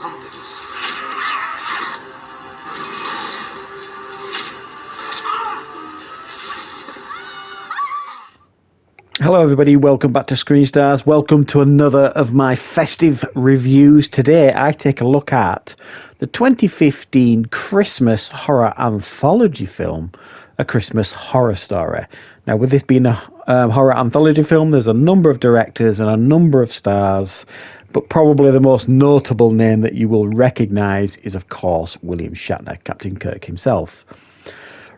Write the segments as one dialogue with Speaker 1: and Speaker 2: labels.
Speaker 1: pumpkins.
Speaker 2: Hello everybody, welcome back to Screenstars. Welcome to another of my festive reviews. Today I take a look at the 2015 Christmas horror anthology film, A Christmas Horror Story. Now with this being a horror anthology film, there's a number of directors and a number of stars, but probably the most notable name that you will recognise is of course William Shatner, Captain Kirk himself.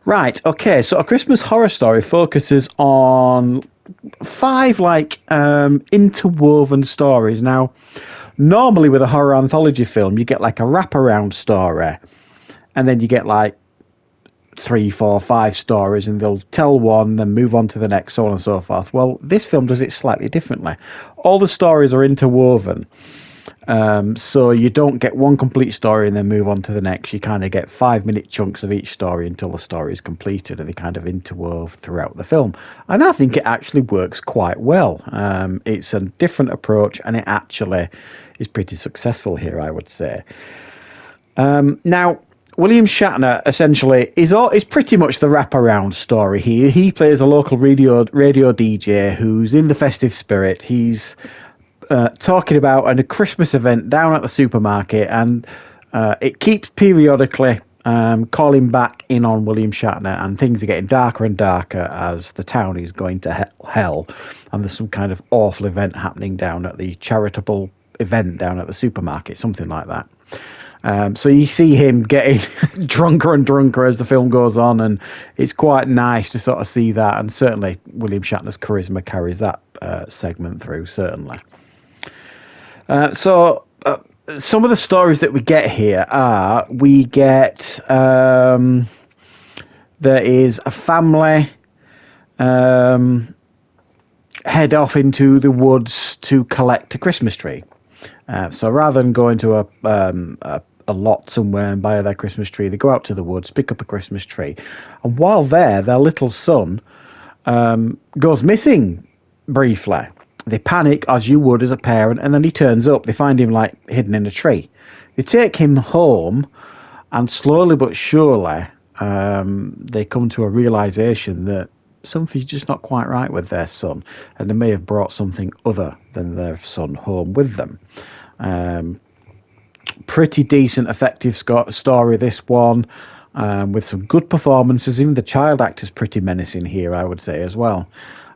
Speaker 2: Right, okay, so A Christmas Horror Story focuses on 5 interwoven stories. Now, normally with a horror anthology film, you get like a wraparound story, and then you get like 3, 4, 5 stories, and they'll tell one, then move on to the next, so on and so forth. Well, this film does it slightly differently. All the stories are interwoven. So you don't get one complete story and then move on to the next. You kind of get 5-minute chunks of each story until the story is completed, and they kind of interwove throughout the film. And I think it actually works quite well. It's a different approach, and it actually is pretty successful here, I would say. Now, William Shatner essentially is pretty much the wraparound story here. He plays a local radio DJ who's in the festive spirit. He's talking about a Christmas event down at the supermarket, and it keeps periodically calling back in on William Shatner, and things are getting darker and darker as the town is going to hell, and there's some kind of awful event happening down at the charitable event down at the supermarket, something like that. So you see him getting drunker and drunker as the film goes on, and it's quite nice to sort of see that, and certainly William Shatner's charisma carries that segment through, certainly. So some of the stories that we get here are, there is a family head off into the woods to collect a Christmas tree. So rather than going to a lot somewhere and buy their Christmas tree, they go out to the woods, pick up a Christmas tree. And while there, their little son goes missing briefly. They panic, as you would as a parent, and then he turns up. They find him hidden in a tree. They take him home, and slowly but surely they come to a realization that something's just not quite right with their son, and they may have brought something other than their son home with them. Pretty decent, effective story, this one, with some good performances. Even the child actor's pretty menacing here, I would say, as well.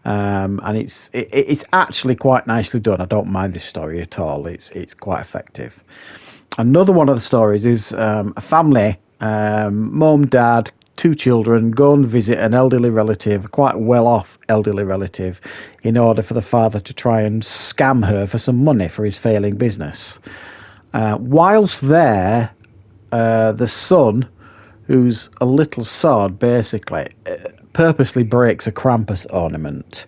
Speaker 2: And it's actually quite nicely done. I don't mind this story at all. It's quite effective. Another one of the stories is a family, mum, dad, 2 children, go and visit an elderly relative, a quite well-off elderly relative, in order for the father to try and scam her for some money for his failing business. Whilst there, the son, who's a little sod, basically, purposely breaks a Krampus ornament.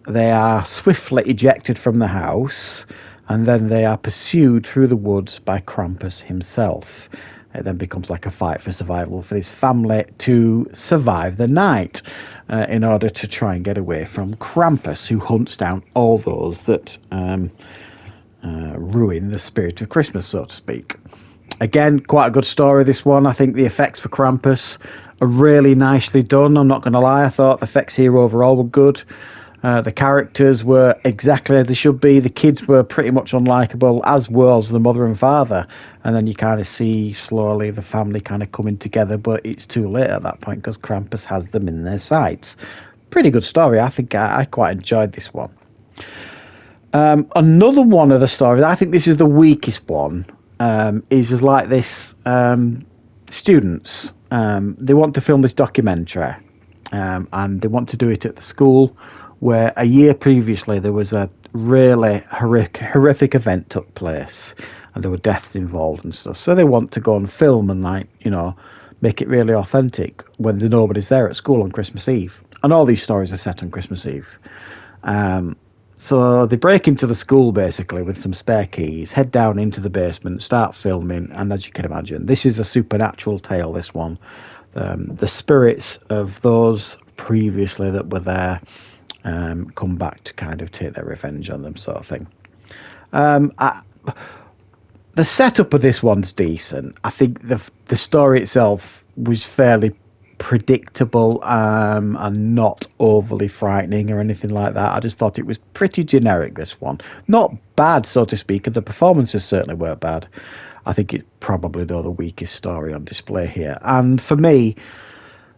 Speaker 2: They are swiftly ejected from the house, and then they are pursued through the woods by Krampus himself. It then becomes like a fight for survival for this family to survive the night in order to try and get away from Krampus, who hunts down all those that ruin the spirit of Christmas, so to speak. Again, quite a good story, this one. I think the effects for Krampus are really nicely done. I'm not going to lie, I thought the effects here overall were good. The characters were exactly as they should be. The kids were pretty much unlikable, as was the mother and father. And then you kind of see slowly the family kind of coming together, but it's too late at that point because Krampus has them in their sights. Pretty good story. I think I quite enjoyed this one. Another one of the stories, I think this is the weakest one, is just like this students. They want to film this documentary, and they want to do it at the school where a year previously there was a really horrific event took place, and there were deaths involved and stuff. So they want to go and film and make it really authentic when nobody's there at school on Christmas Eve. And all these stories are set on Christmas Eve. So they break into the school basically with some spare keys, head down into the basement, start filming, and as you can imagine, this is a supernatural tale, this one. The spirits of those previously that were there come back to kind of take their revenge on them, sort of thing. the setup of this one's decent. I think the story itself was fairly predictable and not overly frightening or anything like that. I just thought it was pretty generic, this one. Not bad, so to speak, and the performances certainly weren't bad. I think it's probably though the weakest story on display here. And for me,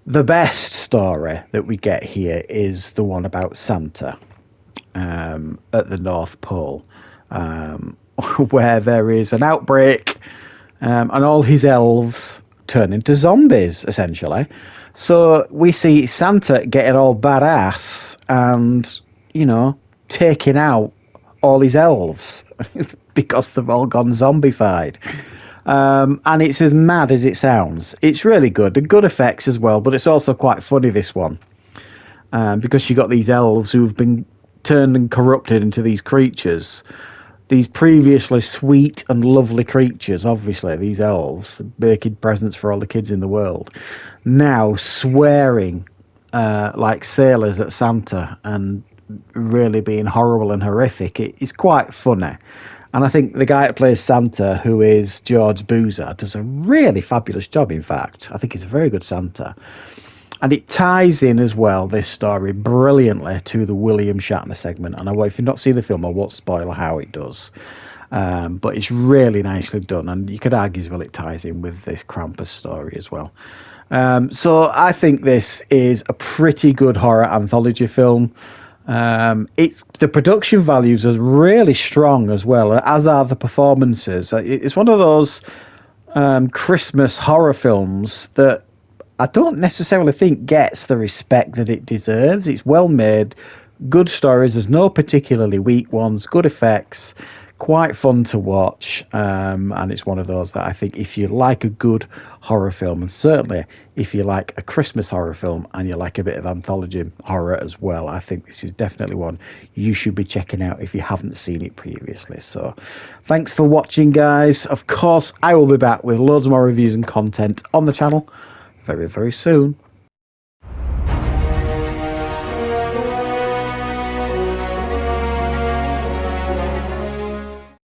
Speaker 2: the best story that we get here is the one about Santa at the North Pole, where there is an outbreak and all his elves turn into zombies, essentially. So we see Santa getting all badass and, you know, taking out all his elves because they've all gone zombified. And it's as mad as it sounds. It's really good. The good effects as well, but it's also quite funny, this one. Because you got these elves who've been turned and corrupted into these creatures. These previously sweet and lovely creatures, obviously, these elves, making presents for all the kids in the world, now swearing like sailors at Santa and really being horrible and horrific. It's quite funny. And I think the guy that plays Santa, who is George Boozer, does a really fabulous job, in fact. I think he's a very good Santa. And it ties in as well, this story, brilliantly to the William Shatner segment. And if you've not seen the film, I won't spoil how it does. But it's really nicely done. And you could argue as well it ties in with this Krampus story as well. So I think this is a pretty good horror anthology film. The production values are really strong as well, as are the performances. It's one of those Christmas horror films that I don't necessarily think gets the respect that it deserves. It's well made, good stories, there's no particularly weak ones, good effects, quite fun to watch, and it's one of those that I think if you like a good horror film, and certainly if you like a Christmas horror film and you like a bit of anthology horror as well, I think this is definitely one you should be checking out if you haven't seen it previously. So thanks for watching, guys. Of course, I will be back with loads more reviews and content on the channel very, very soon.